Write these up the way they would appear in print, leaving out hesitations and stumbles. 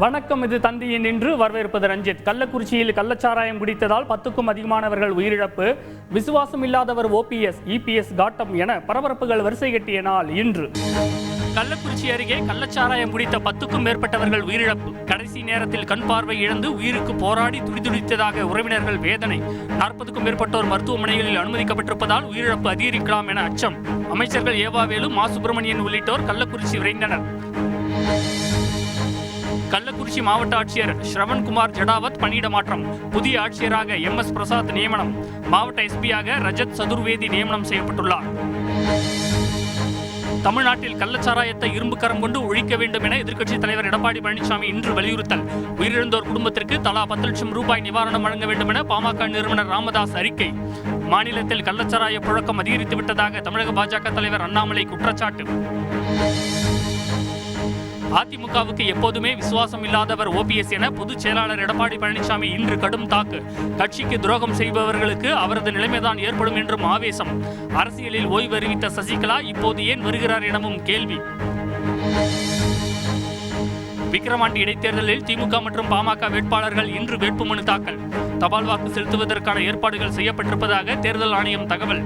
வணக்கம். இது தந்தியின் இன்று. வரவேற்பது ரஞ்சித். கள்ளக்குறிச்சியில் கள்ளச்சாராயம் குடித்ததால் 10க்கும் அதிகமானவர்கள் உயிரிழப்பு. விசுவாசம் இல்லாதவர் OPS, EPS காட்டம் என பரபரப்புகள் வரிசை கட்டிய நாள் இன்று. கள்ளக்குறிச்சி அருகே கள்ளச்சாராயம் குடித்த 10க்கும் மேற்பட்டவர்கள் உயிரிழப்பு. கடைசி நேரத்தில் கண் பார்வை இழந்து உயிருக்கு போராடி துடிதுடித்ததாக உறவினர்கள் வேதனை. 40க்கும் மேற்பட்டோர் மருத்துவமனைகளில் அனுமதிக்கப்பட்டிருப்பதால் உயிரிழப்பு அதிகரிக்கலாம் என அச்சம். அமைச்சர்கள் ஏவாவேலு, மா சுப்பிரமணியன் உள்ளிட்டோர் கள்ளக்குறிச்சி விரைந்தனர். கள்ளக்குறிச்சி மாவட்ட ஆட்சியர் ஸ்ரவன்குமார் ஜடாவத் பணியிட மாற்றம். புதிய ஆட்சியராக MS பிரசாத் நியமனம். மாவட்ட SPயாக ரஜத் சதுர்வேதி நியமனம் செய்யப்பட்டுள்ளார். தமிழ்நாட்டில் கள்ளச்சாராயத்தை இரும்பு கரம் கொண்டு ஒழிக்க வேண்டும் என எதிர்க்கட்சித் தலைவர் எடப்பாடி பழனிசாமி இன்று வலியுறுத்தல். உயிரிழந்தோர் குடும்பத்திற்கு தலா 10 லட்சம் ரூபாய் நிவாரணம் வழங்க வேண்டும் என பாமக நிறுவனர் ராமதாஸ் அறிக்கை. மாநிலத்தில் கள்ளச்சாராய புழக்கம் அதிகரித்து விட்டதாக தமிழக பாஜக தலைவர் அண்ணாமலை குற்றச்சாட்டு. அதிமுகவுக்கு எப்போதுமே விசுவாசம் இல்லாதவர் OPS என பொதுச் செயலாளர் எடப்பாடி பழனிசாமி இன்று கடும் தாக்கு. கட்சிக்கு துரோகம் செய்பவர்களுக்கு அவரது நிலைமைதான் ஏற்படும் என்றும் ஆவேசம். அரசியலில் ஓய்வு அறிவித்த சசிகலா இப்போது ஏன் வருகிறார் எனவும் கேள்வி. விக்கிரவாண்டி இடைத்தேர்தலில் திமுக மற்றும் பாமக வேட்பாளர்கள் இன்று வேட்புமனு தாக்கல். தபால் வாக்கு செலுத்துவதற்கான ஏற்பாடுகள் செய்யப்பட்டிருப்பதாக தேர்தல் ஆணையம் தகவல்.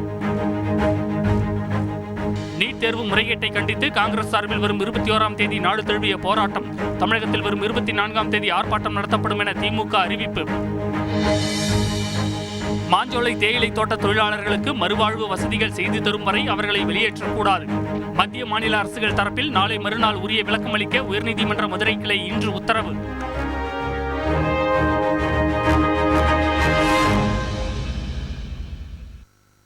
நீட் தேர்வு முறைகேட்டை கண்டித்து காங்கிரஸ் சார்பில் வரும் 21ஆம் தேதி நாடு தழுவிய போராட்டம். தமிழகத்தில் வரும் 24ஆம் தேதி ஆர்ப்பாட்டம் நடத்தப்படும் என திமுக அறிவிப்பு. மாஞ்சோலை தேயிலை தோட்ட தொழிலாளர்களுக்கு மறுவாழ்வு வசதிகள் செய்து தரும் வரை அவர்களை வெளியேற்றக்கூடாது. மத்திய மாநில அரசுகள் தரப்பில் நாளை மறுநாள் உரிய விளக்கமளிக்க உயர்நீதிமன்ற மதுரை கிளை இன்று உத்தரவு.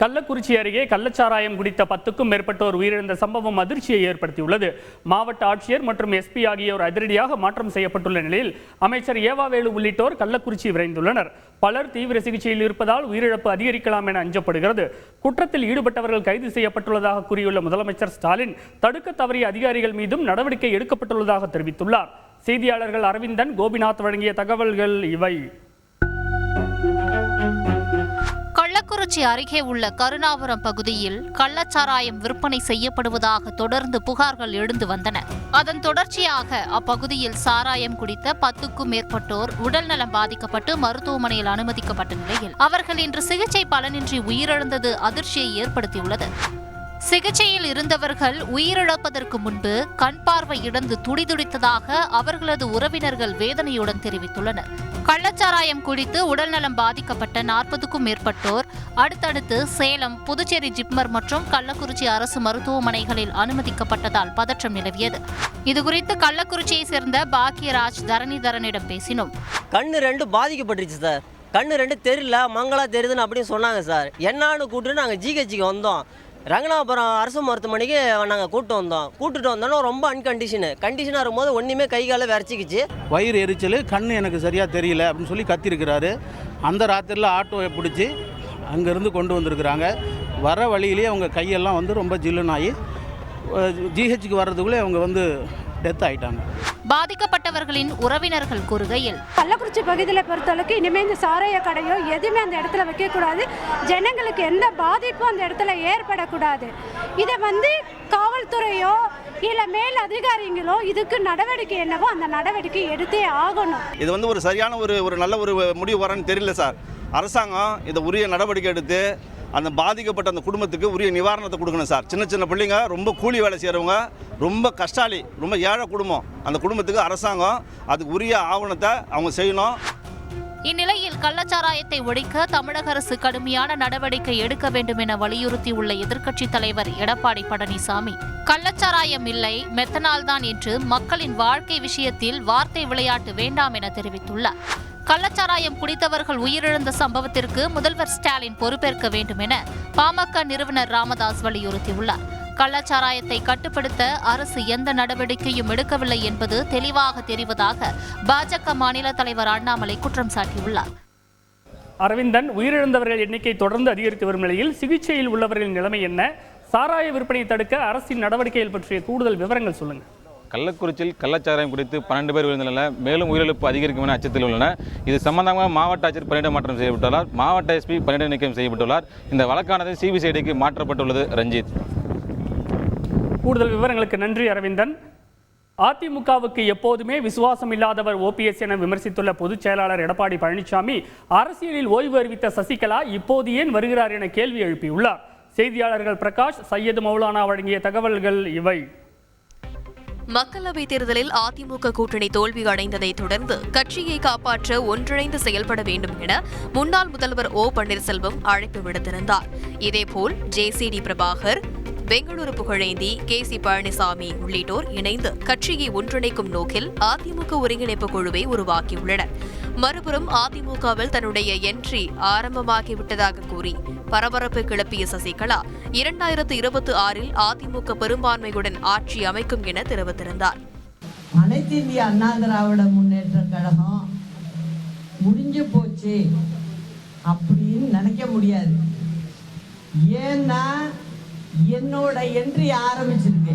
கள்ளக்குறிச்சி அருகே கள்ளச்சாராயம் குடித்த 10க்கும் மேற்பட்டோர் உயிரிழந்த சம்பவம் அதிர்ச்சியை ஏற்படுத்தியுள்ளது. மாவட்ட ஆட்சியர் மற்றும் SP ஆகியோர் அதிரடியாக மாற்றம் செய்யப்பட்டுள்ள நிலையில் அமைச்சர் ஏவாவேலு உள்ளிட்டோர் கள்ளக்குறிச்சி விரைந்துள்ளனர். பலர் தீவிர சிகிச்சையில் இருப்பதால் உயிரிழப்பு அதிகரிக்கலாம் என அஞ்சப்படுகிறது. குற்றத்தில் ஈடுபட்டவர்கள் கைது செய்யப்பட்டுள்ளதாக கூறியுள்ள முதலமைச்சர் ஸ்டாலின் தடுக்க தவறிய அதிகாரிகள் மீதும் நடவடிக்கை எடுக்கப்பட்டுள்ளதாக தெரிவித்துள்ளார். செய்தியாளர்கள் அரவிந்தன், கோபிநாத் வழங்கிய தகவல்கள் இவை. கள்ளக்குறிச்சி அருகே உள்ள கருணாபுரம் பகுதியில் கள்ளச்சாராயம் விற்பனை செய்யப்படுவதாக தொடர்ந்து புகார்கள் எழுந்து வந்தன. அதன் தொடர்ச்சியாக அப்பகுதியில் சாராயம் குடித்த 10க்கும் மேற்பட்டோர் உடல்நலம் பாதிக்கப்பட்டு மருத்துவமனையில் அனுமதிக்கப்பட்ட நிலையில் அவர்கள் இன்று சிகிச்சை பலனின்றி உயிரிழந்தது அதிர்ச்சியை ஏற்படுத்தியுள்ளது. சிகிச்சையில் இருந்தவர்கள் உயிரிழப்பதற்கு முன்பு கண் பார்வை இழந்து துடிதுடித்ததாக அவர்களது உறவினர்கள் வேதனையுடன் தெரிவித்துள்ளனர். கள்ளச்சாராயம் குடித்து உடல்நலம் பாதிக்கப்பட்ட 40க்கும் மேற்பட்டோர் அடுத்தடுத்து சேலம், புதுச்சேரி ஜிப்மர் மற்றும் கள்ளக்குறிச்சி அரசு மருத்துவமனைகளில் அனுமதிக்கப்பட்டதால் பதற்றம் நிலவியது. இதுகுறித்து கள்ளக்குறிச்சியை சேர்ந்த பாக்கியராஜ் தரணிதரனிடம் பேசினோம். கண்ணு 2 பாதிக்கப்பட்டுருச்சு சார். கண்ணு 2 தெரியல, மங்களா தெரியுதுன்னு அப்படின்னு சொன்னாங்க சார். என்னான்னு கூப்பிட்டு நாங்கள் GHக்கு வந்தோம். ரங்கநாதபுரம் அரசு மருத்துவமனைக்கு நாங்கள் கூப்பிட்டு வந்தோன்னா ரொம்ப கண்டிஷனாக இருக்கும்போது ஒன்றுமே கை காலை விரைச்சிக்கிச்சு. வயிறு எரிச்சல், கண் எனக்கு சரியாக தெரியல அப்படின்னு சொல்லி கத்திருக்கிறாரு. அந்த ராத்திரியில் ஆட்டோவை பிடிச்சி அங்கேருந்து கொண்டு வந்திருக்கிறாங்க. வர வழியிலேயே அவங்க கையெல்லாம் வந்து ரொம்ப ஜில்லுனாகி GHக்கு வர்றதுக்குள்ளே அவங்க டெத் ஆகிட்டாங்க. பாதிக்கப்பட்டவர்களின் உறவினர்கள் கூறுகையில், கள்ளக்குறிச்சி பகுதியில் பொறுத்தளவுக்கு இனிமேல் இந்த சாராய கடையோ எதுவுமே அந்த இடத்துல வைக்கக்கூடாது. ஜனங்களுக்கு எந்த பாதிப்பும் அந்த இடத்துல ஏற்படக்கூடாது. இதை காவல்துறையோ இல்லை மேல் அதிகாரிகளோ இதுக்கு நடவடிக்கை என்னவோ அந்த நடவடிக்கை எடுத்தே ஆகணும். இது ஒரு சரியான ஒரு நல்ல ஒரு முடிவு வரன்னு தெரியல சார். அரசாங்கம் இதை உரிய நடவடிக்கை எடுத்து அந்த பாதிக்கப்பட்ட அந்த குடும்பத்துக்கு உரிய நிவாரணத்தை கொடுக்கணும் சார். சின்ன பிள்ளைங்க, ரொம்ப கூலி வேலை செய்கிறவங்க, ரொம்ப கஷ்டாளி, ரொம்ப ஏழை குடும்பம். அந்த குடும்பத்துக்கு அரசாங்கம் அதுக்கு உரிய ஆவணத்தை அவங்க செய்யணும். இந்நிலையில் கள்ளச்சாராயத்தை ஒழிக்க தமிழக அரசு கடுமையான நடவடிக்கை எடுக்க வேண்டும் என வலியுறுத்தியுள்ள எதிர்க்கட்சித் தலைவர் எடப்பாடி பழனிசாமி, கள்ளச்சாராயம் இல்லை, மெத்தனால் தான் என்று மக்களின் வாழ்க்கை விஷயத்தில் வார்த்தை விளையாட்டு வேண்டாம் என தெரிவித்துள்ளார். கள்ளச்சாராயம் குடித்தவர்கள் உயிரிழந்த சம்பவத்திற்கு முதல்வர் ஸ்டாலின் பொறுப்பேற்க வேண்டும் என பாமக நிறுவனர் ராமதாஸ் வலியுறுத்தியுள்ளார். கள்ளச்சாராயத்தை கட்டுப்படுத்த அரசு எந்த நடவடிக்கையும் எடுக்கவில்லை என்பது தெளிவாக தெரிவதாக பாஜக மாநில தலைவர் அண்ணாமலை குற்றம் சாட்டியுள்ளார். அரவிந்தன், உயிரிழந்தவர்கள் எண்ணிக்கை தொடர்ந்து அதிகரித்து வரும் நிலையில் சிகிச்சையில் உள்ளவர்களின் நிலைமை என்ன? சாராய விற்பனை தடுக்க அரசின் நடவடிக்கைகள் பற்றிய கூடுதல் விவரங்கள் சொல்லுங்க. கள்ளக்குறிச்சியில் கள்ளச்சாராயம் குடித்து 12 பேர் விழுந்துள்ளனர். மேலும் உயிரிழப்பு அதிகரிக்கும் என அச்சத்தில் உள்ளனர். இது சம்பந்தமாக மாவட்ட ஆட்சியர் பணியிட மாற்றம் செய்யப்பட்டுள்ளார். மாவட்ட எஸ்பி பணியிட நீக்கம் செய்யப்பட்டுள்ளார். இந்த வழக்கானது சிபிசிஐடிக்கு மாற்றப்பட்டுள்ளது. ரஞ்சித். கூடுதல் விவரங்களுக்கு நன்றி அரவிந்தன். அதிமுகவுக்கு எப்போதுமே விசுவாசம் இல்லாதவர் ஓபிஎஸ் என விமர்சித்துள்ள பொதுச் செயலாளர் எடப்பாடி பழனிசாமி அரசியலில் ஓய்வு அறிவித்த சசிகலா இப்போது ஏன் வருகிறார் என கேள்வி எழுப்பியுள்ளார். செய்தியாளர்கள் பிரகாஷ், சையது மௌலானா வழங்கிய தகவல்கள் இவை. மக்களவைத் தேர்தலில் அதிமுக கூட்டணி தோல்வி அடைந்ததை தொடர்ந்து கட்சியை காப்பாற்ற ஒன்றிணைந்து செயல்பட வேண்டும் என முன்னாள் முதல்வர் ஓ பன்னீர்செல்வம் அழைப்பு விடுத்திருந்தார். இதேபோல் ஜேசிடி பிரபாகர், பெங்களூரு புகழேந்தி, KC பழனிசாமி உள்ளிட்டோர் இணைந்து கட்சியை ஒன்றிணைக்கும் நோக்கில் அதிமுக ஒருங்கிணைப்பு குழுவை உருவாக்கியுள்ளனர். மறுபுறம் அதிமுகவில் தன்னுடைய என்ட்ரி ஆரம்பமாகிவிட்டதாக கூறி பரபரப்பு கிளப்பிய சசிகலா 2026இல் அதிமுக பெரும்பான்மையுடன் ஆட்சி அமைக்கும் என தெரிவித்திருந்தார். அனைத்து இந்திய அண்ணா திராவிட முன்னேற்ற கழகம் முடிஞ்சு போச்சு அப்படின்னு நினைக்க முடியாது. ஏன்னா என்னோட என்ட்ரி ஆரம்பிச்சிருக்கு.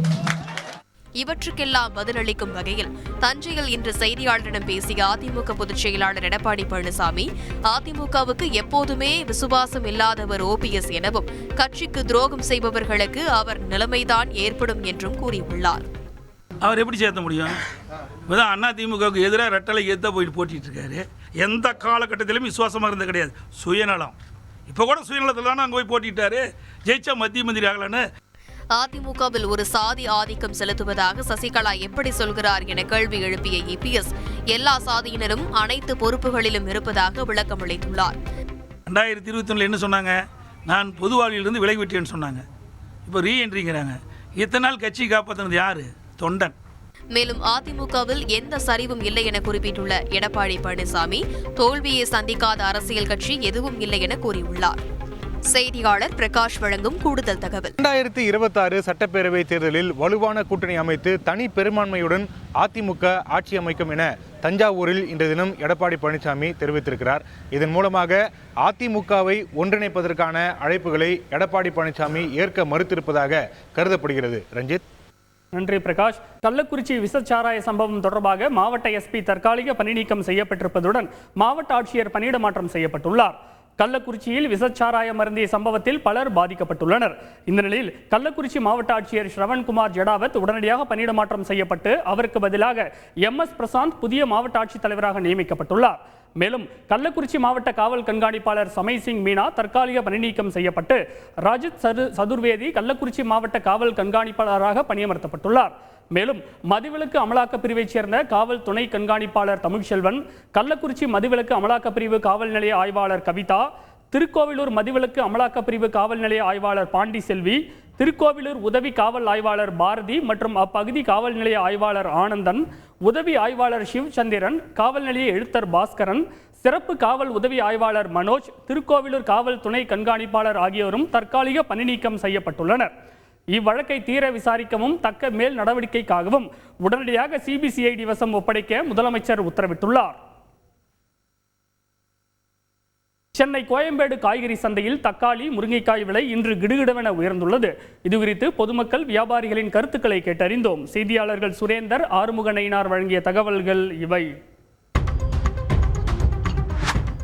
இவற்றுக்கெல்லாம் பதிலளிக்கும் வகையில் தஞ்சையில் இன்று செய்தியாளரிடம் பேசிய அதிமுக பொதுச் செயலாளர் எடப்பாடி பழனிசாமி அதிமுகவுக்கு எப்போதுமே விசுவாசம் இல்லாதவர் ஓபிஎஸ் எனவும் கட்சிக்கு துரோகம் செய்பவர்களுக்கு அவர் நிலைமைதான் ஏற்படும் என்றும் கூறியுள்ளார். அவர் எப்படி சேர்த்த முடியும்? இப்போதான் அதிமுகவுக்கு எதிராக ரெட்டலை ஏற்ற போயிட்டு போட்டிட்டு இருக்காரு. எந்த காலகட்டத்திலும் விசுவாசமாக இருந்தது கிடையாது. சுயநலம். இப்போ கூட சுயநலத்தில் தானே அங்கே போய் போட்டிட்டாரு. ஜெயிச்சா மத்திய மந்திரி ஆகலன்னு. அதிமுகவில் ஒரு சாதி ஆதிக்கம் செலுத்துவதாக சசிகலா எப்படி சொல்கிறார் என கேள்வி எழுப்பிய EPS எல்லா சாதியினரும் அனைத்து பொறுப்புகளிலும் இருப்பதாக விளக்கம் அளித்துள்ளார். 2021 என்ன சொன்னாங்க? நான் பொது வாழ்விலிருந்து விலகிவிட்டேன்னு சொன்னாங்க. இப்போ ரீஎன்ட்ரிங்கிறாங்க. இத்தனை நாள் கட்சி காப்பாற்றினது யாரு? தொண்டன். மேலும் அதிமுகவில் எந்த சரிவும் இல்லை என குறிப்பிட்டுள்ள எடப்பாடி பழனிசாமி தோல்வியை சந்திக்காத அரசியல் கட்சி எதுவும் இல்லை என கூறியுள்ளார். செய்தியாளர் பிரகாஷ் வழங்கும் கூடுதல் தகவல். 2026 சட்டப்பேரவை தேர்தலில் வலுவான கூட்டணி அமைத்து தனி பெரும்பான்மையுடன் அதிமுக ஆட்சி அமைக்கும் என தஞ்சாவூரில் இன்று தினம் எடப்பாடி பழனிசாமி தெரிவித்திருக்கிறார். இதன் மூலமாக அதிமுகவை ஒன்றிணைப்பதற்கான அழைப்புகளை எடப்பாடி பழனிசாமி ஏற்க மறுத்திருப்பதாக கருதப்படுகிறது. ரஞ்சித். நன்றி பிரகாஷ். கள்ளக்குறிச்சி விசச்சாராய சம்பவம் தொடர்பாக மாவட்ட எஸ்பி தற்காலிக பணிநீக்கம் செய்யப்பட்டிருப்பதுடன் மாவட்ட ஆட்சியர் பணியிட மாற்றம் செய்யப்பட்டுள்ளார். கள்ளக்குறிச்சியில் விசச்சாராயம் அருந்திய சம்பவத்தில் பலர் பாதிக்கப்பட்டுள்ளனர். இந்த நிலையில் கள்ளக்குறிச்சி மாவட்ட ஆட்சியர் ஸ்ரவன்குமார் ஜடாவத் உடனடியாக பணியிட மாற்றம் செய்யப்பட்டு அவருக்கு பதிலாக MS பிரசாந்த் புதிய மாவட்ட ஆட்சித்தலைவராக நியமிக்கப்பட்டுள்ளார். மேலும் கள்ளக்குறிச்சி மாவட்ட காவல் கண்காணிப்பாளர் சமய் சிங் மீனா தற்காலிக பணிநீக்கம் செய்யப்பட்டு ராஜித் சதுர்வேதி கள்ளக்குறிச்சி மாவட்ட காவல் கண்காணிப்பாளராக பணியமர்த்தப்பட்டுள்ளார். மேலும் மதுவிலக்கு அமலாக்க பிரிவைச் சேர்ந்த காவல் துணை கண்காணிப்பாளர் தமிழ்செல்வன், கள்ளக்குறிச்சி மதுவிலக்கு அமலாக்க பிரிவு காவல் நிலைய ஆய்வாளர் கவிதா, திருக்கோவிலூர் மதுவிலக்கு அமலாக்க பிரிவு காவல் நிலைய ஆய்வாளர் பாண்டி செல்வி, திருக்கோவிலூர் உதவி காவல் ஆய்வாளர் பாரதி மற்றும் அப்பகுதி காவல் நிலைய ஆய்வாளர் ஆனந்தன், உதவி ஆய்வாளர் சிவ்சந்திரன், காவல் நிலைய எழுத்தர் பாஸ்கரன், சிறப்பு காவல் உதவி ஆய்வாளர் மனோஜ், திருக்கோவிலூர் காவல் துணை கண்காணிப்பாளர் ஆகியோரும் தற்காலிக பணிநீக்கம் செய்யப்பட்டுள்ளனர். இவ்வழக்கை தீர விசாரிக்கவும் தக்க மேல் நடவடிக்கைக்காகவும் உடனடியாக சிபிசிஐடி வசம் ஒப்படைக்க முதலமைச்சர் உத்தரவிட்டுள்ளார். சென்னை கோயம்பேடு காய்கறி சந்தையில் தக்காளி, முருங்கைக்காய் விலை இன்று கிடுகிடுவென உயர்ந்துள்ளது. இதுகுறித்து பொதுமக்கள், வியாபாரிகளின் கருத்துக்களை கேட்டறிந்தோம். செய்தியாளர்கள் சுரேந்தர், ஆறுமுக நயினார் வழங்கிய தகவல்கள் இவை.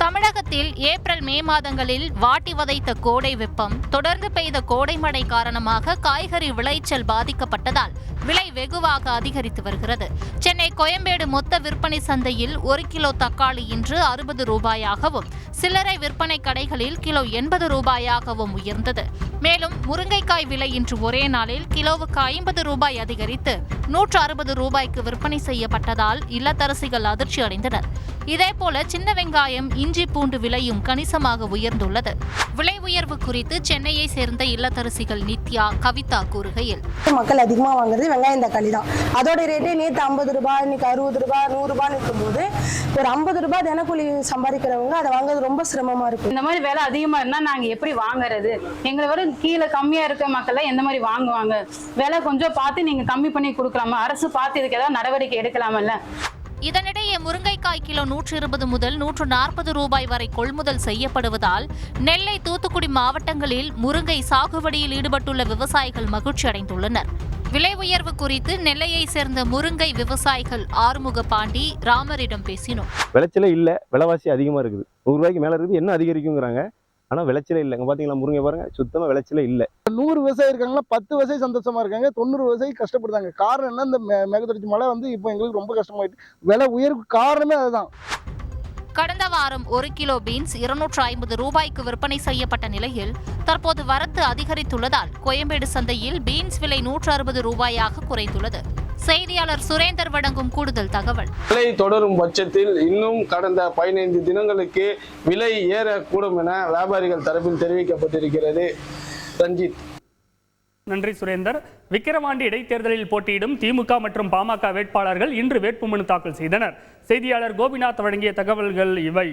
தமிழகத்தில் ஏப்ரல் மே மாதங்களில் வாட்டி வதைத்த கோடை வெப்பம், தொடர்ந்து பெய்த கோடை மழை காரணமாக காய்கறி விளைச்சல் பாதிக்கப்பட்டதால் விலை வெகுவாக அதிகரித்து வருகிறது. சென்னை கோயம்பேடு மொத்த விற்பனை சந்தையில் 1 கிலோ தக்காளி இன்று 60 ரூபாயாகவும், சில்லறை விற்பனை கடைகளில் கிலோ 80 ரூபாயாகவும் உயர்ந்தது. மேலும் முருங்கைக்காய் விலை இன்று ஒரே நாளில் கிலோவுக்கு 50 ரூபாய் அதிகரித்து 160 ரூபாய்க்கு விற்பனை செய்யப்பட்டதால் இல்லத்தரசிகள் அதிர்ச்சி அடைந்தனர். இதேபோல சின்ன வெங்காயம், இஞ்சி பூண்டு விலையும் கணிசமாக உயர்ந்துள்ளது. விலை உயர்வு குறித்து சென்னையை சேர்ந்த இல்லத்தரசிகள் நித்யா, கவிதா கூறுகையில், மக்கள் அதிகமாக வாங்குறது வெங்காயம் தக்காளி தான். அதோட ரேட்டே நேற்று 50 ரூபாய், இன்னைக்கு 60 ரூபாய், 100 ரூபான்னு இருக்கும்போது ஒரு 50 ரூபாய் தினக்கூலி சம்பாதிக்கிறவங்க அதை வாங்குறது ரொம்ப சிரமமா இருக்கு. இந்த மாதிரி விலை அதிகமா இருந்தா நாங்க எப்படி வாங்குறது? எங்களை வர கீழே கம்மியா இருக்க மக்கள் எந்த மாதிரி வாங்குவாங்க? விலை கொஞ்சம் பார்த்து நீங்க கம்மி பண்ணி கொடுக்கலாமா? அரசு பார்த்து இதுக்கு ஏதாவது நடவடிக்கை எடுக்கலாமல்ல? இதனிடையே முருங்கைக்காய் கிலோ 120 முதல் 140 ரூபாய் வரை கொள்முதல் செய்யப்படுவதால் நெல்லை, தூத்துக்குடி மாவட்டங்களில் முருங்கை சாகுபடியில் ஈடுபட்டுள்ள விவசாயிகள் மகிழ்ச்சி அடைந்துள்ளனர். விலை உயர்வு குறித்து நெல்லையை சேர்ந்த முருங்கை விவசாயிகள் ஆறுமுக பாண்டி ராமரிடம் பேசினோம். விளைச்சலே இல்லை, விலைவாசி அதிகமாக இருக்குது. 100 ரூபாய்க்கு மேலே இருக்குது, என்ன அதிகரிக்குங்கிறாங்க. ஆனால் விளைச்சலே இல்லை. இங்கே பார்த்தீங்களா முருங்கை பாருங்க, சுத்தமாக விளைச்சலே இல்லை. 100 விவசாயி இருக்காங்களா, 10 விவசாயி சந்தோஷமா இருக்காங்க, 90 விவசாயி கஷ்டப்படுறாங்க. காரணம் என்ன? இந்த மேகத்தொடர்ச்சி மழை வந்து இப்போ எங்களுக்கு ரொம்ப கஷ்டமாயிட்டு, விலை உயர்வு காரணமே அதுதான். கடந்த வாரம் 1 கிலோ பீன்ஸ் 250 ரூபாய்க்கு விற்பனை செய்யப்பட்ட நிலையில் தற்போது வரத்து அதிகரித்துள்ளதால் கோயம்பேடு சந்தையில் பீன்ஸ் விலை 160 ரூபாயாக குறைந்துள்ளது. செய்தியாளர் சுரேந்தர் வழங்கும் கூடுதல் தகவல். விலை தொடரும் பட்சத்தில் இன்னும் கடந்த 15 தினங்களுக்கு விலை ஏறக்கூடும் என வியாபாரிகள் தரப்பில் தெரிவிக்கப்பட்டிருக்கிறது. ரஞ்சித். நன்றி சுரேந்தர். விக்கிரவாண்டி இடைத்தேர்தலில் போட்டியிடும் திமுக மற்றும் பாமக வேட்பாளர்கள் இன்று வேட்புமனு தாக்கல் செய்தனர். செய்தியாளர் கோபிநாத் வழங்கிய தகவல்கள் இவை.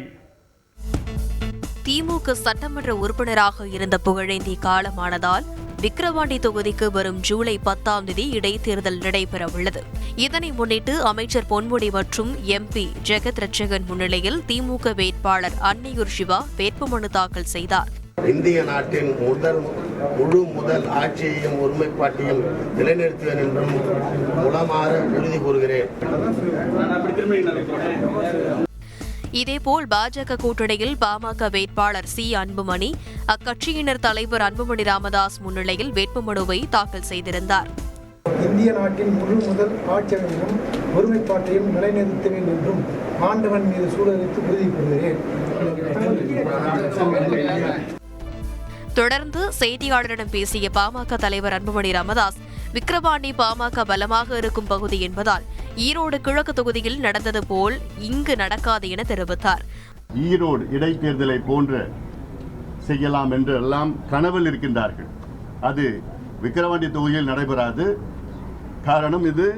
திமுக சட்டமன்ற உறுப்பினராக இருந்த புகழேந்தி காலமானதால் விக்கிரவாண்டி தொகுதிக்கு வரும் ஜூலை 10ஆம் தேதி இடைத்தேர்தல் நடைபெறவுள்ளது. இதனை முன்னிட்டு அமைச்சர் பொன்முடி மற்றும் எம்பி ஜெகத் ரட்சகன் முன்னிலையில் திமுக வேட்பாளர் அன்னியூர் சிவா வேட்புமனு தாக்கல் செய்தார். இந்திய நாட்டின் முதல் ஆட்சியையும் ஒருமைப்பாட்டையும் நிலைநிறுத்துவேன் என்றும் உளமாற உறுதி கூறுகிறேன். இதேபோல் பாஜக கூட்டணியில் பாமக வேட்பாளர் சி அன்புமணி அக்கட்சியினர் தலைவர் அன்புமணி ராமதாஸ் முன்னிலையில் வேட்புமனுவை தாக்கல் செய்திருந்தார். இந்திய நாட்டின் முதல் ஆட்சியையும் ஒருமைப்பாட்டையும் நிலைநிறுத்துவேன் என்றும் ஆண்டவன் மீது சூழலித்து உறுதி கூறுகிறேன். தொடர்ந்து செய்தியாளரிடம் பேசிய பாமக தலைவர் அன்புமணி ராமதாஸ், விக்கிரவாண்டி பாமக பலமாக இருக்கும் பகுதி என்பதால் ஈரோடு கிழக்கு தொகுதியில் நடந்தது போல் இங்கு நடக்காது என தெரிவித்தார். ஈரோடு இடைத்தேர்தலை போன்ற செய்யலாம் என்று எல்லாம் கனவில் இருக்கின்றார்கள். அது விக்கிரவாண்டி தொகுதியில் நடைபெறாது. காரணம், இது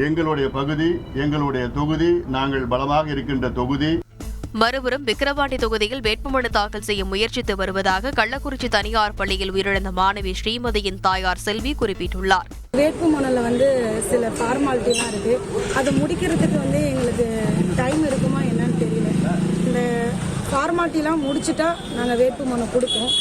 எங்களுடைய பகுதி, எங்களுடைய தொகுதி, நாங்கள் பலமாக இருக்கின்ற தொகுதி. மறுபுறம் விக்கிரவாண்டி தொகுதியில் வேட்புமனு தாக்கல் செய்ய முயற்சித்து வருவதாக கள்ளக்குறிச்சி தனியார் பள்ளியில் உயிரிழந்த மாணவி ஸ்ரீமதியின் தாயார் செல்வி குறிப்பிட்டுள்ளார். வேட்புமனுல சில ஃபார்மாலிட்டிலாம் இருக்கு, அதை முடிக்கிறதுக்கு எங்களுக்கு டைம் இருக்குமா என்னன்னு தெரியல. இந்த ஃபார்மாலிட்டிலாம் முடிச்சுட்டா நாங்கள் வேட்புமனு கொடுப்போம்.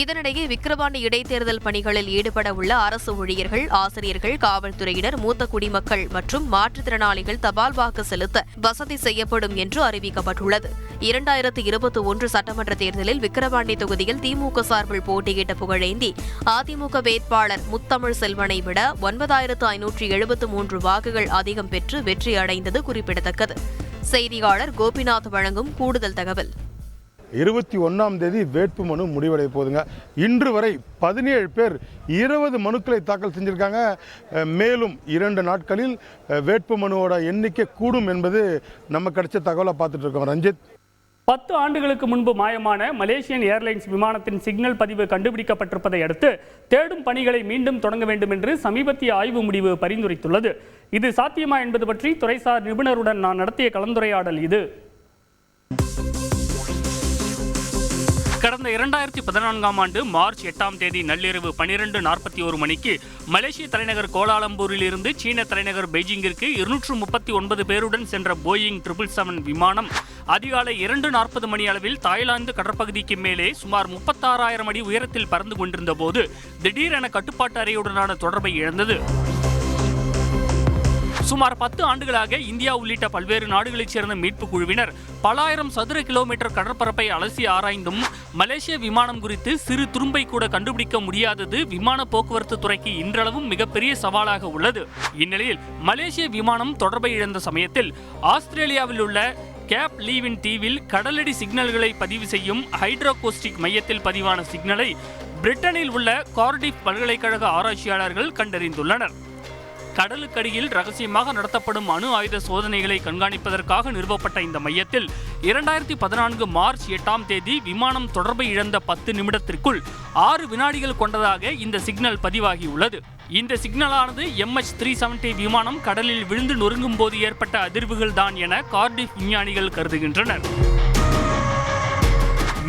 இதனிடையே விக்கிரவாண்டி இடைத்தேர்தல் பணிகளில் ஈடுபட உள்ள அரசு ஊழியர்கள், ஆசிரியர்கள், காவல்துறையினர், மூத்த குடிமக்கள் மற்றும் மாற்றுத்திறனாளிகள் தபால் வாக்கு செலுத்த வசதி செய்யப்படும் என்று அறிவிக்கப்பட்டுள்ளது. 2021 சட்டமன்ற தேர்தலில் விக்கிரவாண்டி தொகுதியில் திமுக சார்பில் போட்டியிட்ட புகழேந்தி அதிமுக வேட்பாளர் முத்தமிழ் செல்வனை விட 9573 வாக்குகள் அதிகம் பெற்று வெற்றி அடைந்தது குறிப்பிடத்தக்கது. செய்தியாளர் கோபிநாத் வழங்கும் கூடுதல் தகவல். 21ஆம் தேதி வேட்புமனு முடிவடைய போதுங்க. இன்று வரை 17 பேர் 20 மனுக்களை தாக்கல் செஞ்சிருக்காங்க. மேலும் 2 நாட்களில் வேட்புமனுவோட எண்ணிக்கை கூடும் என்பது நம்ம கிடைச்ச தகவலை பார்த்துட்டு இருக்கோம். ரஞ்சித். 10 ஆண்டுகளுக்கு முன்பு மாயமான மலேசியன் ஏர்லைன்ஸ் விமானத்தின் சிக்னல் பதிவு கண்டுபிடிக்கப்பட்டிருப்பதை அடுத்து தேடும் பணிகளை மீண்டும் தொடங்க வேண்டும் என்று சமீபத்திய ஆய்வு முடிவு பரிந்துரைத்துள்ளது. இது சாத்தியமா என்பது பற்றி துறைசார் நிபுணருடன் நான் நடத்திய கலந்துரையாடல் இது. கடந்த 2014ஆம் ஆண்டு மார்ச் 8ஆம் தேதி நள்ளிரவு 12:41 மணிக்கு மலேசிய தலைநகர் கோலாலம்பூரில் இருந்து சீன தலைநகர் பெய்ஜிங்கிற்கு 239 பேருடன் சென்ற போயிங் 777 விமானம் அதிகாலை 2:40 மணி அளவில் தாய்லாந்து கடற்பகுதிக்கு மேலே சுமார் 36,000 அடி உயரத்தில் பறந்து கொண்டிருந்த போது திடீரென கட்டுப்பாட்டு அறையுடனான தொடர்பை இழந்தது. சுமார் 10 ஆண்டுகளாக இந்தியா உள்ளிட்ட பல்வேறு நாடுகளைச் சேர்ந்த மீட்பு குழுவினர் பல ஆயிரம் சதுர கிலோமீட்டர் கடற்பரப்பை அலசி ஆராய்ந்தும் மலேசிய விமானம் குறித்து சிறு துரும்பை கூட கண்டுபிடிக்க முடியாதது விமான போக்குவரத்து துறைக்கு இன்றளவும் மிகப்பெரிய சவாலாக உள்ளது. இந்நிலையில் மலேசிய விமானம் தொடர்பை இழந்த சமயத்தில் ஆஸ்திரேலியாவில் உள்ள கேப் லீவின் தீவில் கடலடி சிக்னல்களை பதிவு செய்யும் ஹைட்ரோகோஸ்டிக் மையத்தில் பதிவான சிக்னலை பிரிட்டனில் உள்ள கார்டிஃப் பல்கலைக்கழக ஆராய்ச்சியாளர்கள் கண்டறிந்துள்ளனர். கடலுக்கடியில் ரகசியமாக நடத்தப்படும் அணு ஆயுத சோதனைகளை கண்காணிப்பதற்காக நிறுவப்பட்ட இந்த மையத்தில் 2014 மார்ச் 8ஆம் தேதி விமானம் தொடர்பை இழந்த 10 நிமிடத்திற்குள் 6 வினாடிகள் கொண்டதாக இந்த சிக்னல் பதிவாகியுள்ளது. இந்த சிக்னலானது MH370 விமானம் கடலில் விழுந்து நொறுங்கும் போது ஏற்பட்ட அதிர்வுகள் தான் என கார்டிஃப் விஞ்ஞானிகள் கருதுகின்றனர்.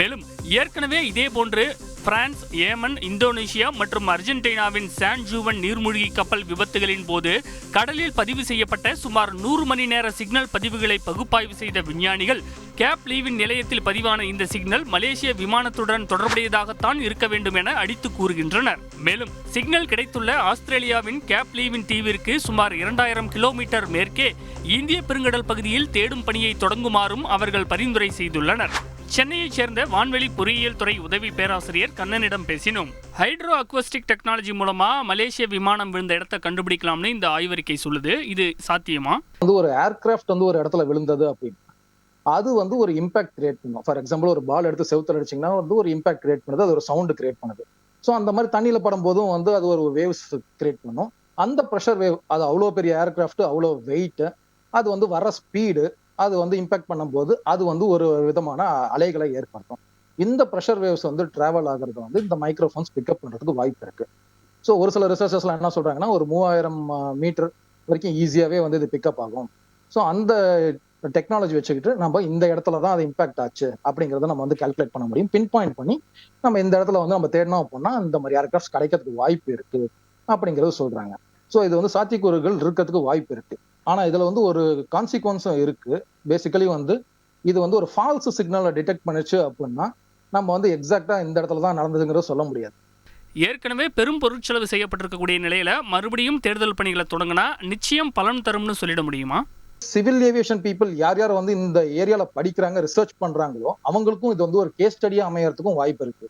மேலும் ஏற்கனவே இதேபோன்று பிரான்ஸ், ஏமன், இந்தோனேஷியா மற்றும் அர்ஜென்டினாவின் சான் ஜூவன் நீர்மூழ்கி கப்பல் விபத்துகளின் போது கடலில் பதிவு செய்யப்பட்ட சுமார் 100 மணி நேர சிக்னல் பதிவுகளை பகுப்பாய்வு செய்த விஞ்ஞானிகள் கேப் லீவின் நிலையத்தில் பதிவான இந்த சிக்னல் மலேசிய விமானத்துடன் தொடர்புடையதாகத்தான் இருக்க வேண்டும் என அடித்து கூறுகின்றனர். மேலும் சிக்னல் கிடைத்துள்ள ஆஸ்திரேலியாவின் கேப் லீவின் தீவிற்கு சுமார் 2000 கிலோமீட்டர் மேற்கே இந்திய பெருங்கடல் பகுதியில் தேடும் பணியை தொடங்குமாறும் அவர்கள் பரிந்துரை செய்துள்ளனர். சென்னையைச் சேர்ந்த வான்வெளி பொறியியல் துறை உதவி பேராசிரியர் கண்ணனிடம் பேசினோம். ஹைட்ரோ அக்வஸ்டிக் டெக்னாலஜி மூலமா மலேசிய விமானம் விழுந்த இடத்தை கண்டுபிடிக்கலாம்னு இந்த ஆய்வறிக்கை சொல்லுது. இது சாத்தியமா? ஒரு ஏர்கிராஃப்ட் ஒரு இடத்துல விழுந்தது அப்படின்னு அது ஒரு இம்பாக்ட் கிரியேட் பண்ணும். ஃபார் எக்ஸாம்பிள் ஒரு பால் எடுத்து செவுத்துல அடிச்சிங்கன்னா ஒரு இம்பாக்ட் கிரியேட் பண்ணுது, அது ஒரு சவுண்டு கிரியேட் பண்ணுது. ஸோ அந்த மாதிரி தண்ணியில் படும் போதும் அது ஒரு வேவ்ஸ் கிரியேட் பண்ணும். அந்த ப்ரெஷர் வேவ் அது அவ்வளோ பெரிய ஏர்கிராஃப்ட், அவ்வளோ வெயிட், அது வர ஸ்பீடு, அது இம்பாக்ட் பண்ணும்போது அது ஒரு விதமான அலைகளை ஏற்படுத்தும். இந்த ப்ரெஷர் வேவ்ஸ் டிராவல் ஆகிறது இந்த மைக்ரோஃபோன்ஸ் பிக்கப் பண்ணுறதுக்கு வாய்ப்பு இருக்கு. ஸோ ஒரு சில ரிசர்ச்சர்ஸ்லாம் என்ன சொல்றாங்கன்னா ஒரு 3000 மீட்டர் வரைக்கும் ஈஸியாகவே இது பிக்கப் ஆகும். ஸோ அந்த டெக்னாலஜி வச்சுக்கிட்டு நம்ம இந்த இடத்துல தான் அது இம்பாக்ட் ஆச்சு அப்படிங்கிறத நம்ம கால்குலேட் பண்ண முடியும். பின் பாயிண்ட் பண்ணி நம்ம இந்த இடத்துல நம்ம தேடணும் அப்படின்னா இந்த மாதிரி ஏர்கிராஃப்ட்ஸ் கிடைக்கிறதுக்கு வாய்ப்பு இருக்கு அப்படிங்கிறது சொல்றாங்க. ஸோ இது சாத்தியக்கூறுகள் இருக்கிறதுக்கு வாய்ப்பு இருக்கு. ஆனா இதுல ஒரு கான்சிக்வன்ஸும் இருக்கு. பேசிக்கலி இது ஒரு ஃபால்ஸ் சிக்னலை டிடெக்ட் பண்ணிச்சு அப்படின்னா நம்ம எக்ஸாக்டா இந்த இடத்துல தான் நடந்ததுங்கிறத சொல்ல முடியாது. ஏற்கனவே பெரும் பொருட்செலவு செய்யப்பட்டிருக்கக்கூடிய நிலையில மறுபடியும் தேடுதல் பணிகளை தொடங்கினா நிச்சயம் பலன் தரும்னு சொல்லிட முடியுமா? சிவில் ஏவியேஷன் பீப்புள் யார் யார் இந்த ஏரியால படிக்கிறாங்க, ரிசர்ச் பண்றாங்களோ அவங்களுக்கும் இது ஒரு கேஸ் ஸ்டடியா அமையறதுக்கும் வாய்ப்பு இருக்கு.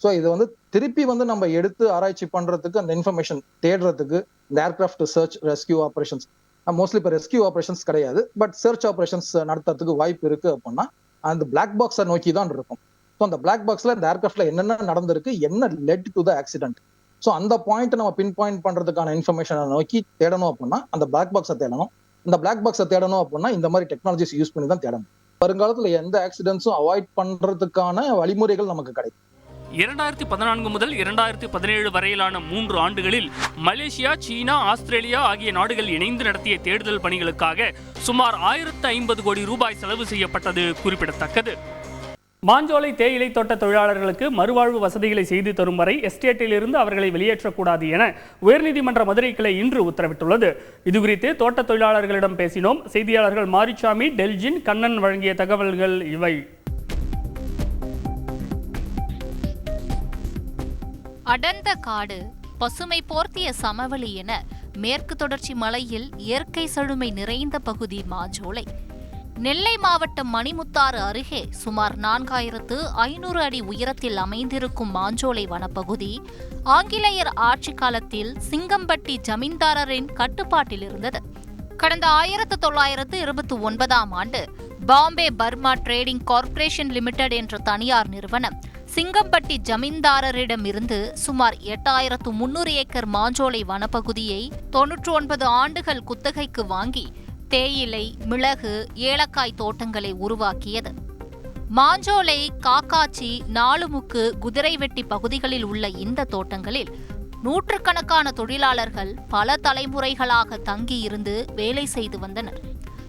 ஸோ இது திருப்பி நம்ம எடுத்து ஆராய்ச்சி பண்றதுக்கு அந்த இன்ஃபர்மேஷன் தேடுறதுக்கு இந்த aircraft search rescue operations, mostly இப்போ ரெஸ்கியூ ஆபரேஷன்ஸ் கிடையாது, பட் சர்ச் ஆபரேஷன்ஸ் நடத்துறதுக்கு வாய்ப்பு இருக்கு அப்படின்னா அந்த பிளாக் பாக்ஸை நோக்கி தான் இருக்கும். ஸோ அந்த பிளாக் பாக்ஸ்ல இந்த ஏர்கிராஃப்ட்ல என்னென்ன நடந்திருக்கு, என்ன led to the accident, so அந்த பாயிண்ட் நம்ம பின் பாயிண்ட் பண்றதுக்கான இன்ஃபர்மேஷனை நோக்கி தேடணும் அப்படின்னா அந்த பிளாக் பாக்ஸை தேடணும். இந்த பிளாக் பாக்ஸை தேடணும் அப்படின்னா இந்த மாதிரி டெக்னாலஜிஸ் யூஸ் பண்ணி தான் தேடணும். வருங்காலத்தில் எந்த ஆக்சிடென்ட்ஸும் அவாய்ட் பண்றதுக்கான வழிமுறைகள் நமக்கு கிடைக்கும். 2014 முதல் 2017 வரையிலான 3 ஆண்டுகளில் மலேசியா, சீனா, ஆஸ்திரேலியா ஆகிய நாடுகள் இணைந்து நடத்திய தேடுதல் பணிகளுக்காக சுமார் 1050 கோடி ரூபாய் செலவு செய்யப்பட்டது குறிப்பிடத்தக்கது. மாஞ்சோலை தேயிலை தோட்ட தொழிலாளர்களுக்கு மறுவாழ்வு வசதிகளை செய்து தரும் வரை எஸ்டேட்டில் இருந்து அவர்களை வெளியேற்றக்கூடாது என உயர்நீதிமன்ற மதுரை கிளை இன்று உத்தரவிட்டுள்ளது. இதுகுறித்து தோட்ட தொழிலாளர்களிடம் பேசினோம். செய்தியாளர்கள் மாரிசாமி, டெல்ஜின், கண்ணன் வழங்கிய தகவல்கள் இவை. அடர்ந்த காடு, பசுமை போர்த்திய சமவெளி என மேற்கு தொடர்ச்சி மலையில் இயற்கை செழுமை நிறைந்த பகுதி மாஞ்சோலை. நெல்லை மாவட்டம் மணிமுத்தாறு அருகே சுமார் 4500 அடி உயரத்தில் அமைந்திருக்கும் மாஞ்சோலை வனப்பகுதி ஆங்கிலேயர் ஆட்சி காலத்தில் சிங்கம்பட்டி ஜமீன்தாரரின் கட்டுப்பாட்டில் இருந்தது. கடந்த 1929ஆம் ஆண்டு Bombay Burma trading corporation limited என்ற தனியார் நிறுவனம் சிங்கம்பட்டி ஜமீன்தாரரிடமிருந்து சுமார் 8300 ஏக்கர் மாஞ்சோலை வனப்பகுதியை 99 ஆண்டுகள் குத்தகைக்கு வாங்கி தேயிலை, மிளகு, ஏலக்காய் தோட்டங்களை உருவாக்கியது. மாஞ்சோலை, காக்காச்சி, நாலுமுக்கு, குதிரைவெட்டி பகுதிகளில் உள்ள இந்த தோட்டங்களில் நூற்றுக்கணக்கான தொழிலாளர்கள் பல தலைமுறைகளாக தங்கியிருந்து வேலை செய்து வந்தனர்.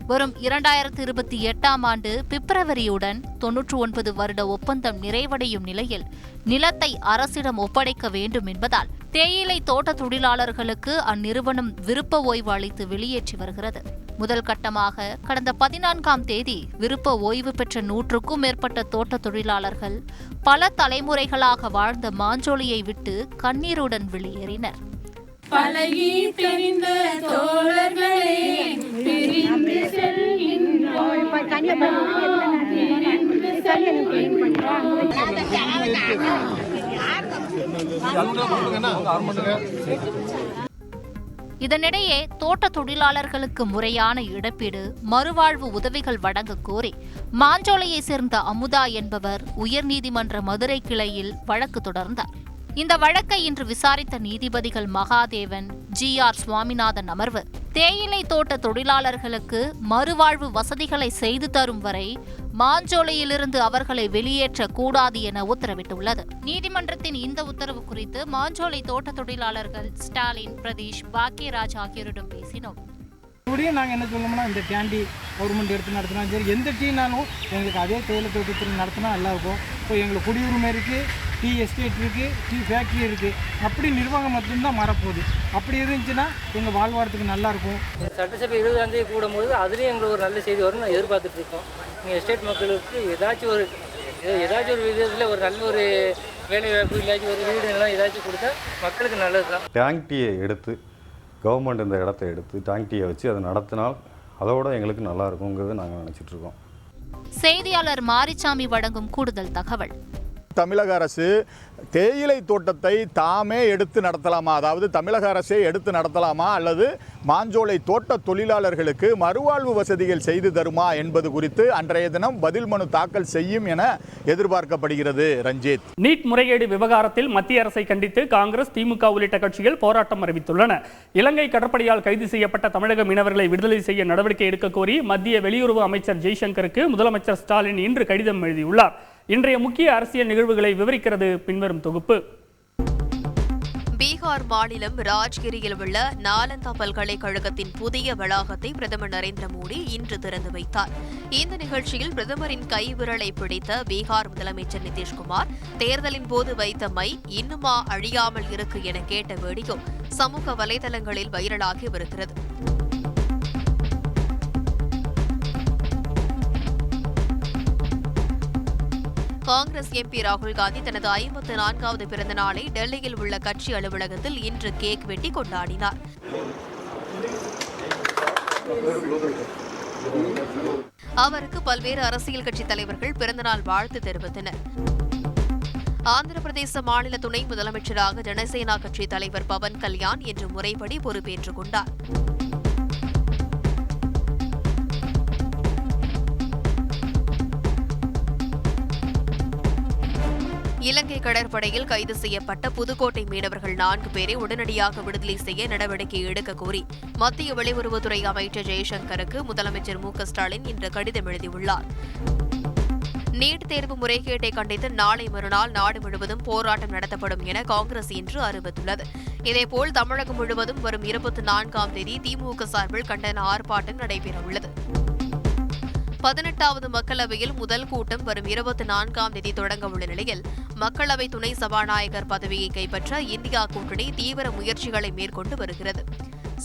வரும் 2028ஆம் ஆண்டு பிப்ரவரியுடன் 99 வருட ஒப்பந்தம் நிறைவடையும் நிலையில் நிலத்தை அரசிடம் ஒப்படைக்க வேண்டும் என்பதால் தேயிலை தோட்ட தொழிலாளர்களுக்கு அந்நிறுவனம் விருப்ப ஓய்வு அளித்து வெளியேற்றி வருகிறது. முதல் கட்டமாக கடந்த 14ஆம் தேதி விருப்ப ஓய்வு பெற்ற 100க்கும் மேற்பட்ட தோட்ட தொழிலாளர்கள் பல தலைமுறைகளாக வாழ்ந்த மாஞ்சோலையை விட்டு கண்ணீருடன் வெளியேறினர். பழகி தெரிந்த தோழர்களே பிரிந்து செல்கின்றோம். இதனிடையே தோட்ட தொழிலாளர்களுக்கு முறையான இழப்பீடு, மறுவாழ்வு உதவிகள் வழங்க கோரி மாஞ்சோலையை சேர்ந்த அமுதா என்பவர் உயர்நீதிமன்ற மதுரை கிளையில் வழக்கு தொடர்ந்தார். இந்த வழக்கை இன்று விசாரித்த நீதிபதிகள் மகாதேவன், GR சுவாமிநாதன் அமர்வு தேயிலை தோட்ட தொழிலாளர்களுக்கு மறுவாழ்வு வசதிகளை செய்து தரும் வரை மாஞ்சோலையிலிருந்து அவர்களை வெளியேற்ற கூடாது என உத்தரவிட்டுள்ளது. நீதிமன்றத்தின் இந்த உத்தரவு குறித்து மாஞ்சோலை தோட்ட தொழிலாளர்கள் ஸ்டாலின், பிரதீஷ், பாக்கியராஜ் ஆகியோரிடம் பேசினோம். மறுபடியும் நாங்கள் என்ன சொல்லணும்னா இந்த கேண்டி கவர்மெண்ட் எடுத்து நடத்தினா சரி, எந்த டீனாலும் எங்களுக்கு அதே தேயிலை தோட்டத்தில் நடத்தினா நல்லா இருக்கும். இப்போ எங்களுக்கு குடியுரிமை இருக்குது, டீ எஸ்டேட் இருக்குது, டீ ஃபேக்ட்ரி இருக்குது. அப்படி நிர்வாகம் மட்டும்தான் மாறப்போகுது. அப்படி இருந்துச்சுன்னா எங்கள் வாழ்வாரத்துக்கு நல்லாயிருக்கும். சட்டசபை 20ஆம் தேதி கூடும்போது அதுலேயும் எங்களுக்கு ஒரு நல்ல செய்தி வரும்னு எதிர்பார்த்துட்டு இருக்கோம். நீங்கள் எஸ்டேட் மக்களுக்கு ஏதாச்சும் ஒரு விதத்தில் ஒரு நல்ல ஒரு வேலை வாய்ப்பு இல்லாச்சும் ஒரு வீடு எல்லாம் ஏதாச்சும் கொடுத்தா மக்களுக்கு நல்லது தான். டேங்க் டீயை எடுத்து கவர்மெண்ட் இந்த இடத்த எடுத்து டேங்க் டீயை வச்சு அதை நடத்தினால் அதோட எங்களுக்கு நல்லா இருக்குங்கிறது நாங்கள் நினச்சிட்டு இருக்கோம். செய்தியாளர் மாரிச்சாமி வழங்கும் கூடுதல் தகவல். தமிழக அரசு தேயிலை தோட்டத்தை தாமே எடுத்து நடத்தலாமா, அதாவது தமிழக அரசே எடுத்து நடத்தலாமா அல்லது மாஞ்சோலை தோட்ட தொழிலாளர்களுக்கு மறுவாழ்வு வசதிகள் செய்து தருமா என்பது குறித்து அன்றைய தினம் பதில் மனு தாக்கல் செய்யும் என எதிர்பார்க்கப்படுகிறது. ரஞ்சித், நீட் முறைகேடு விவகாரத்தில் மத்திய அரசை கண்டித்து காங்கிரஸ், திமுக உள்ளிட்ட கட்சிகள் போராட்டம் அறிவித்துள்ளன. இலங்கை கடற்படையால் கைது செய்யப்பட்ட தமிழக மீனவர்களை விடுதலை செய்ய நடவடிக்கை எடுக்க கோரி மத்திய வெளியுறவு அமைச்சர் ஜெய்சங்கருக்கு முதலமைச்சர் ஸ்டாலின் இன்று கடிதம் எழுதியுள்ளார். இன்றைய முக்கிய அரசியல் நிகழ்வுகளை விவரிக்கிறது பின்வரும் தொகுப்பு. பீகார் மாநிலம் ராஜ்கிரியில் உள்ள நாலந்தா பல்கலைக்கழகத்தின் புதிய வளாகத்தை பிரதமர் நரேந்திர மோடி இன்று திறந்து வைத்தார். இந்த நிகழ்ச்சியில் பிரதமரின் கைவிரலை பிடித்த பீகார் முதலமைச்சர் நிதிஷ்குமார் தேர்தலின் போது வைத்த மை இன்னுமா அழியாமல் இருக்கு என கேட்ட வீடியோ சமூக வலைதளங்களில் வைரலாகி வருகிறது. காங்கிரஸ் எம்பி ராகுல் காந்தி தனது 54வது பிறந்த நாளை டெல்லியில் உள்ள கட்சி அலுவலகத்தில் இன்று கேக் வெட்டி கொண்டாடினார். அவருக்கு பல்வேறு அரசியல் கட்சி தலைவர்கள் பிறந்தநாள் வாழ்த்து தெரிவித்தனர். ஆந்திர பிரதேச மாநில துணை முதலமைச்சராக ஜனசேனா கட்சி தலைவர் பவன் கல்யாண் இன்று முறைப்படி பொறுப்பேற்றுக் கொண்டார். இலங்கை கடற்படையில் கைது செய்யப்பட்ட புதுக்கோட்டை மீனவர்கள் 4 பேரை உடனடியாக விடுதலை செய்ய நடவடிக்கை எடுக்க கோரி மத்திய வெளியுறவுத்துறை அமைச்சர் ஜெய்சங்கருக்கு முதலமைச்சர் மு.க.ஸ்டாலின் இன்று கடிதம் எழுதியுள்ளார். நீட் தேர்வு முறைகேட்டை கண்டித்து நாளை மறுநாள் நாடு முழுவதும் போராட்டம் நடத்தப்படும் என காங்கிரஸ் இன்று அறிவித்துள்ளது. இதேபோல் தமிழகம் முழுவதும் வரும் 24ஆம் தேதி திமுக சார்பில் கண்டன ஆர்ப்பாட்டம் நடைபெறவுள்ளது. 18வது மக்களவையில் முதல் கூட்டம் வரும் 24ஆம் தேதி தொடங்க உள்ள நிலையில் மக்களவை துணை சபாநாயகர் பதவியை கைப்பற்ற இந்தியா கூட்டணி தீவிர முயற்சிகளை மேற்கொண்டு வருகிறது.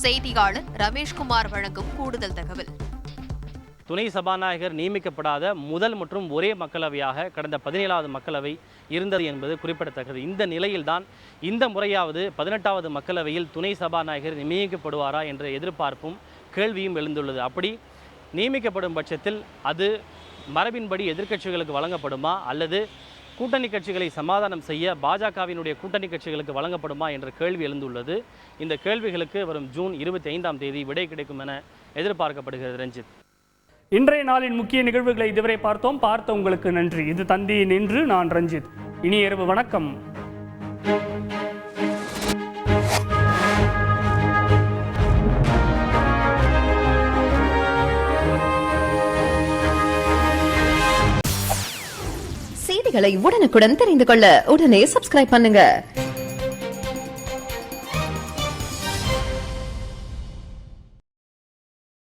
செய்தியாளர் ரமேஷ்குமார் வழங்கும் கூடுதல் தகவல். துணை சபாநாயகர் நியமிக்கப்படாத முதல் மற்றும் ஒரே மக்களவையாக கடந்த 17வது மக்களவை இருந்தது என்பது குறிப்பிடத்தக்கது. இந்த நிலையில்தான் இந்த முறையாவது 18வது மக்களவையில் துணை சபாநாயகர் நியமிக்கப்படுவாரா என்ற எதிர்பார்ப்பும் கேள்வியும் எழுந்துள்ளது. அப்படி நியமிக்கப்படும் பட்சத்தில் அது மரபின்படி எதிர்க்கட்சிகளுக்கு வழங்கப்படுமா அல்லது கூட்டணி கட்சிகளை சமாதானம் செய்ய பாஜகவினுடைய கூட்டணி கட்சிகளுக்கு வழங்கப்படுமா என்ற கேள்வி எழுந்துள்ளது. இந்த கேள்விகளுக்கு வரும் ஜூன் 25ஆம் தேதி விடை கிடைக்கும் என எதிர்பார்க்கப்படுகிறது. ரஞ்சித், இன்றைய நாளின் முக்கிய நிகழ்வுகளை இதுவரை பார்த்தோம். பார்த்த உங்களுக்கு நன்றி. இது தந்தியின் இன்று. நான் ரஞ்சித். இனிய இரவு வணக்கம். செய்திகளை உடனுக்குடன் தெரிந்து கொள்ள உடனே சப்ஸ்கிரைப் பண்ணுங்க.